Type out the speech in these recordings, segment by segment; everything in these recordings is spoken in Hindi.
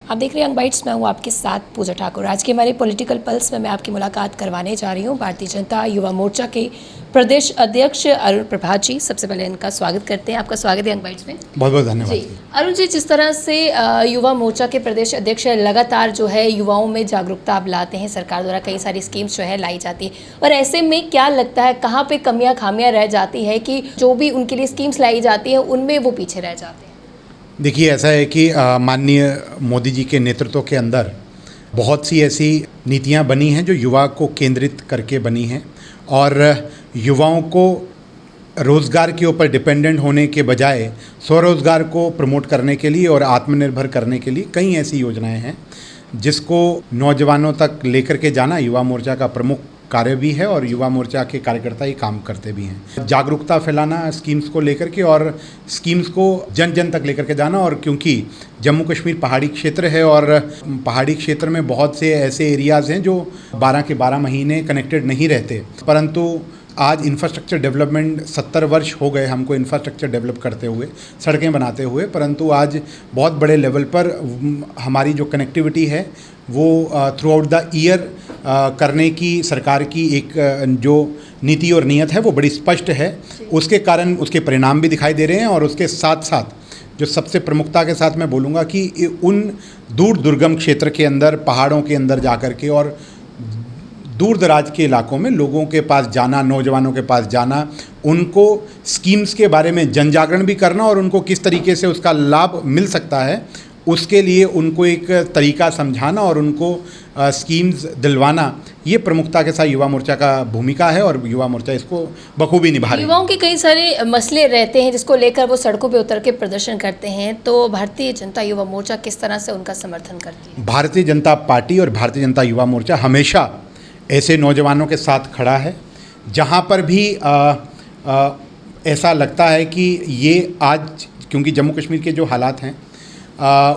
आप देख रहे हैं यंग बाइट्स। मैं हूँ आपके साथ पूजा ठाकुर। आज के हमारे पॉलिटिकल पल्स में मैं आपकी मुलाकात करवाने जा रही हूँ भारतीय जनता युवा मोर्चा के प्रदेश अध्यक्ष अरुण प्रभात जी। सबसे पहले इनका स्वागत करते हैं। आपका स्वागत है यंग बाइट्स में। बहुत बहुत धन्यवाद जी। अरुण जी, जिस तरह से युवा मोर्चा के प्रदेश अध्यक्ष लगातार जो है युवाओं में जागरूकता आप लाते हैं, सरकार द्वारा कई सारी स्कीम्स जो है लाई जाती है, और ऐसे में क्या लगता है कहाँ पे कमियाँ खामियाँ रह जाती है कि जो भी उनके लिए स्कीम्स लाई जाती है उनमें वो पीछे रह जाते हैं? देखिए, ऐसा है कि माननीय मोदी जी के नेतृत्व के अंदर बहुत सी ऐसी नीतियां बनी हैं जो युवा को केंद्रित करके बनी हैं, और युवाओं को रोज़गार के ऊपर डिपेंडेंट होने के बजाय स्वरोज़गार को प्रमोट करने के लिए और आत्मनिर्भर करने के लिए कई ऐसी योजनाएं हैं जिसको नौजवानों तक लेकर के जाना युवा मोर्चा का प्रमुख कार्य भी है, और युवा मोर्चा के कार्यकर्ता ही काम करते भी हैं। जागरूकता फैलाना स्कीम्स को लेकर के, और स्कीम्स को जन जन तक लेकर के जाना। और क्योंकि जम्मू कश्मीर पहाड़ी क्षेत्र है, और पहाड़ी क्षेत्र में बहुत से ऐसे एरियाज़ हैं जो 12 के 12 महीने कनेक्टेड नहीं रहते, परंतु आज इंफ्रास्ट्रक्चर डेवलपमेंट 70 वर्ष हो गए हमको इंफ्रास्ट्रक्चर डेवलप करते हुए, सड़कें बनाते हुए, परंतु आज बहुत बड़े लेवल पर हमारी जो कनेक्टिविटी है वो थ्रू आउट द ईयर करने की सरकार की एक जो नीति और नीयत है वो बड़ी स्पष्ट है। उसके कारण उसके परिणाम भी दिखाई दे रहे हैं, और उसके साथ साथ जो सबसे प्रमुखता के साथ मैं बोलूँगा कि उन दूर दुर्गम क्षेत्र के अंदर, पहाड़ों के अंदर जाकर के और दूर दराज के इलाकों में लोगों के पास जाना, नौजवानों के पास जाना, उनको स्कीम्स के बारे में जन जागरण भी करना, और उनको किस तरीके से उसका लाभ मिल सकता है उसके लिए उनको एक तरीका समझाना और उनको स्कीम्स दिलवाना, ये प्रमुखता के साथ युवा मोर्चा का भूमिका है, और युवा मोर्चा इसको बखूबी निभा रही है। युवाओं के कई सारे मसले रहते हैं जिसको लेकर वो सड़कों पे उतर के प्रदर्शन करते हैं, तो भारतीय जनता युवा मोर्चा किस तरह से उनका समर्थन करती है? भारतीय जनता पार्टी और भारतीय जनता युवा मोर्चा हमेशा ऐसे नौजवानों के साथ खड़ा है जहाँ पर भी ऐसा लगता है कि ये आज, क्योंकि जम्मू कश्मीर के जो हालात हैं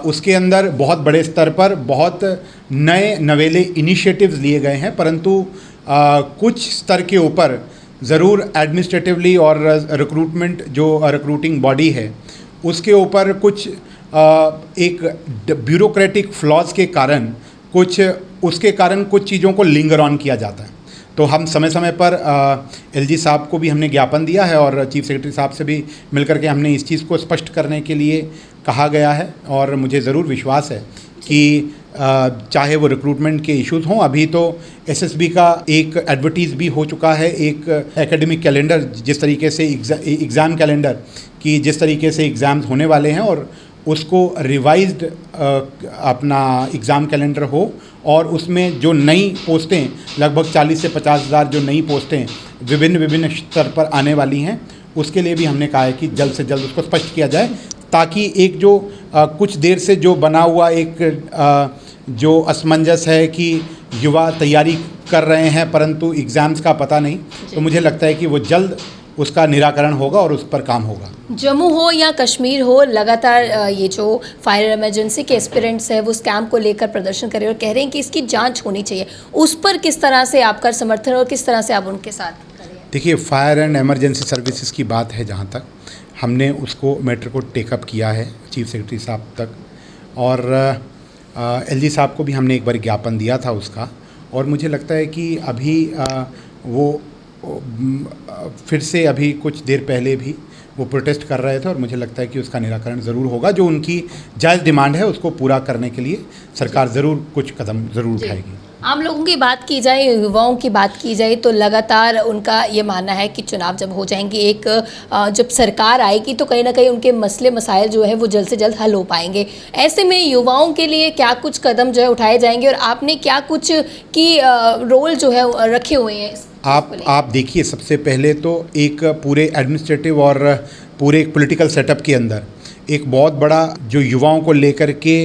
उसके अंदर बहुत बड़े स्तर पर बहुत नए नवेले इनिशिएटिव्स लिए गए हैं, परंतु कुछ स्तर के ऊपर ज़रूर एडमिनिस्ट्रेटिवली और रिक्रूटमेंट जो रिक्रूटिंग बॉडी है उसके ऊपर कुछ एक ब्यूरोक्रेटिक फ्लॉज के कारण उसके कारण कुछ चीज़ों को लिंगर ऑन किया जाता है। तो हम समय समय पर एलजी साहब को भी हमने ज्ञापन दिया है, और चीफ सेक्रेटरी साहब से भी मिलकर के हमने इस चीज़ को स्पष्ट करने के लिए कहा गया है, और मुझे ज़रूर विश्वास है कि चाहे वो रिक्रूटमेंट के इश्यूज़ हों, अभी तो एसएसबी का एक एडवर्टीज़ भी हो चुका है, एक एकेडमिक कैलेंडर, जिस तरीके से एग्ज़ाम कैलेंडर की जिस तरीके से एग्ज़ाम्स होने वाले हैं, और उसको रिवाइज्ड अपना एग्ज़ाम कैलेंडर हो, और उसमें जो नई पोस्टें लगभग 40 से 50 हज़ार जो नई पोस्टें विभिन्न स्तर पर आने वाली हैं, उसके लिए भी हमने कहा है कि जल्द से जल्द उसको स्पष्ट किया जाए, ताकि एक जो कुछ देर से जो बना हुआ एक जो असमंजस है कि युवा तैयारी कर रहे हैं परंतु एग्ज़ाम्स का पता नहीं, तो मुझे लगता है कि वो जल्द उसका निराकरण होगा और उस पर काम होगा। जम्मू हो या कश्मीर हो, लगातार ये जो फायर इमरजेंसी के एस्पिरेंट्स है वो स्कैम को लेकर प्रदर्शन कर रहे हैं और कह रहे हैं कि इसकी जांच होनी चाहिए। उस पर किस तरह से आपका समर्थन और किस तरह से आप उनके साथ करें? देखिए, फायर एंड इमरजेंसी सर्विसेज की बात है, जहाँ तक हमने उसको मैटर को टेकअप किया है चीफ सेक्रेटरी साहब तक, और एलजी साहब को भी हमने एक बार ज्ञापन दिया था उसका, और मुझे लगता है कि अभी वो फिर से अभी कुछ देर पहले भी वो प्रोटेस्ट कर रहे थे, और मुझे लगता है कि उसका निराकरण ज़रूर होगा। जो उनकी जायज़ डिमांड है उसको पूरा करने के लिए सरकार ज़रूर कुछ कदम ज़रूर उठाएगी। आम लोगों की बात की जाए, युवाओं की बात की जाए, तो लगातार उनका ये मानना है कि चुनाव जब हो जाएंगे, एक जब सरकार आएगी तो कहीं ना कहीं उनके मसले मसाइल जो है वो जल्द से जल्द हल हो पाएंगे। ऐसे में युवाओं के लिए क्या कुछ कदम जो है उठाए जाएंगे, और आपने क्या कुछ की रोल जो है रखे हुए हैं? आप देखिए, सबसे पहले तो एक पूरे एडमिनिस्ट्रेटिव और पूरे एक पॉलिटिकल सेटअप के अंदर एक बहुत बड़ा जो युवाओं को लेकर के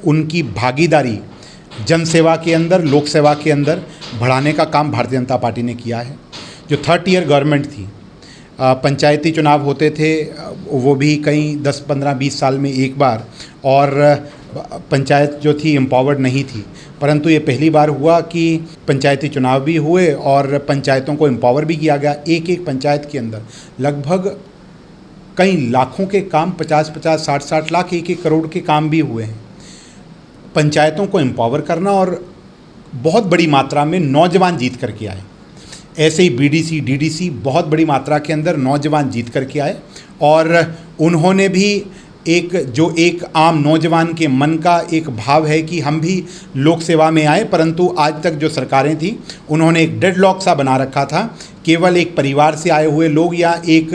उनकी भागीदारी जन सेवा के अंदर, लोक सेवा के अंदर बढ़ाने का काम भारतीय जनता पार्टी ने किया है। जो थर्ड ईयर गवर्नमेंट थी, पंचायती चुनाव होते थे वो भी कई 10, 15, 20 साल में एक बार, और पंचायत जो थी एम्पावर्ड नहीं थी, परंतु ये पहली बार हुआ कि पंचायती चुनाव भी हुए और पंचायतों को एम्पावर भी किया गया। एक एक पंचायत के अंदर लगभग कई लाखों के काम, 50-50, 60-60 लाख, 1-1 करोड़ के काम भी हुए हैं। पंचायतों को एम्पावर करना और बहुत बड़ी मात्रा में नौजवान जीत करके आए। ऐसे ही बीडीसी डीडीसी बहुत बड़ी मात्रा के अंदर नौजवान जीत करके आए और उन्होंने भी एक आम नौजवान के मन का एक भाव है कि हम भी लोक सेवा में आए, परंतु आज तक जो सरकारें थी उन्होंने एक डेडलॉक सा बना रखा था। केवल एक परिवार से आए हुए लोग या एक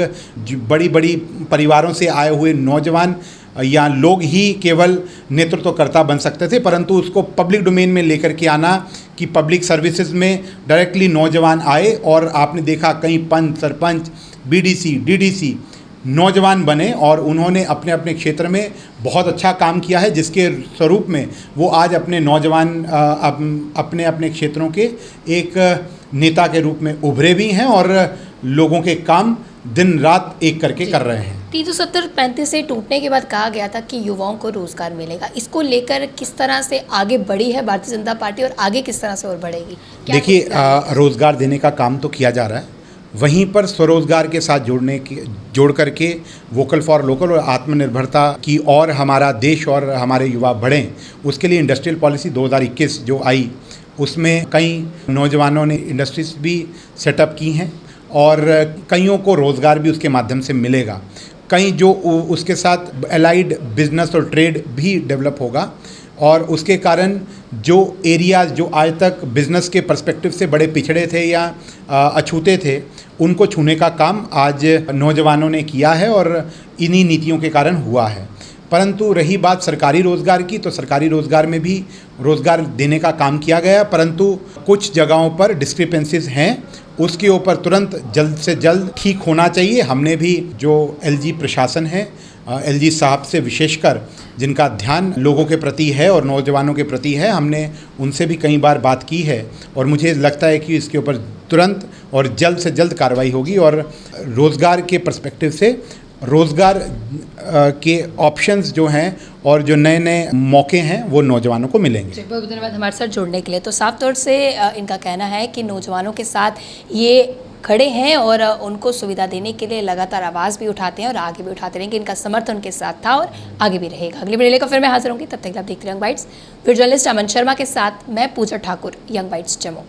बड़ी बड़ी परिवारों से आए हुए नौजवान या लोग ही केवल नेतृत्वकर्ता बन सकते थे, परंतु उसको पब्लिक डोमेन में लेकर के आना कि पब्लिक सर्विसेज में डायरेक्टली नौजवान आए और आपने देखा कई पंच सरपंच बीडीसी डीडीसी नौजवान बने और उन्होंने अपने अपने क्षेत्र में बहुत अच्छा काम किया है, जिसके स्वरूप में वो आज अपने नौजवान अपने अपने क्षेत्रों के एक नेता के रूप में उभरे भी हैं और लोगों के काम दिन रात एक करके कर रहे हैं। 370-35 से टूटने के बाद कहा गया था कि युवाओं को रोजगार मिलेगा, इसको लेकर किस तरह से आगे बढ़ी है भारतीय जनता पार्टी और आगे किस तरह से और बढ़ेगी? देखिए, रोजगार देने का काम तो किया जा रहा है, वहीं पर स्वरोजगार के साथ जोड़ करके वोकल फॉर लोकल और आत्मनिर्भरता की और हमारा देश और हमारे युवा बढ़ें, उसके लिए इंडस्ट्रियल पॉलिसी 2021 जो आई उसमें कई नौजवानों ने इंडस्ट्रीज भी सेटअप की हैं और कईयों को रोज़गार भी उसके माध्यम से मिलेगा। कई जो उसके साथ एलाइड बिजनेस और ट्रेड भी डेवलप होगा और उसके कारण जो एरियाज जो आज तक बिज़नेस के पर्सपेक्टिव से बड़े पिछड़े थे या अछूते थे, उनको छूने का काम आज नौजवानों ने किया है और इन्हीं नीतियों के कारण हुआ है। परंतु रही बात सरकारी रोज़गार की, तो सरकारी रोज़गार में भी रोज़गार देने का काम किया गया, परंतु कुछ जगहों पर डिस्क्रिपेंसीज हैं, उसके ऊपर तुरंत जल्द से जल्द ठीक होना चाहिए। हमने भी जो एलजी प्रशासन है, एलजी साहब से विशेषकर जिनका ध्यान लोगों के प्रति है और नौजवानों के प्रति है, हमने उनसे भी कई बार बात की है और मुझे लगता है कि इसके ऊपर तुरंत और जल्द से जल्द कार्रवाई होगी और रोज़गार के पर्सपेक्टिव से रोज़गार के ऑप्शंस जो हैं और जो नए नए मौके हैं वो नौजवानों को मिलेंगे। बहुत धन्यवाद हमारे साथ जुड़ने के लिए। तो साफ तौर से इनका कहना है कि नौजवानों के साथ ये खड़े हैं और उनको सुविधा देने के लिए लगातार आवाज़ भी उठाते हैं और आगे भी उठाते रहेंगे। इनका समर्थन उनके साथ था और आगे भी रहेगा। अगली वीडियो लेकर फिर मैं हाजिर होंगी, तब तक आप देखते रहिए यंग बाइट्स। फिर जर्नलिस्ट अमन शर्मा के साथ मैं पूजा ठाकुर, यंग बाइट्स जम्मू।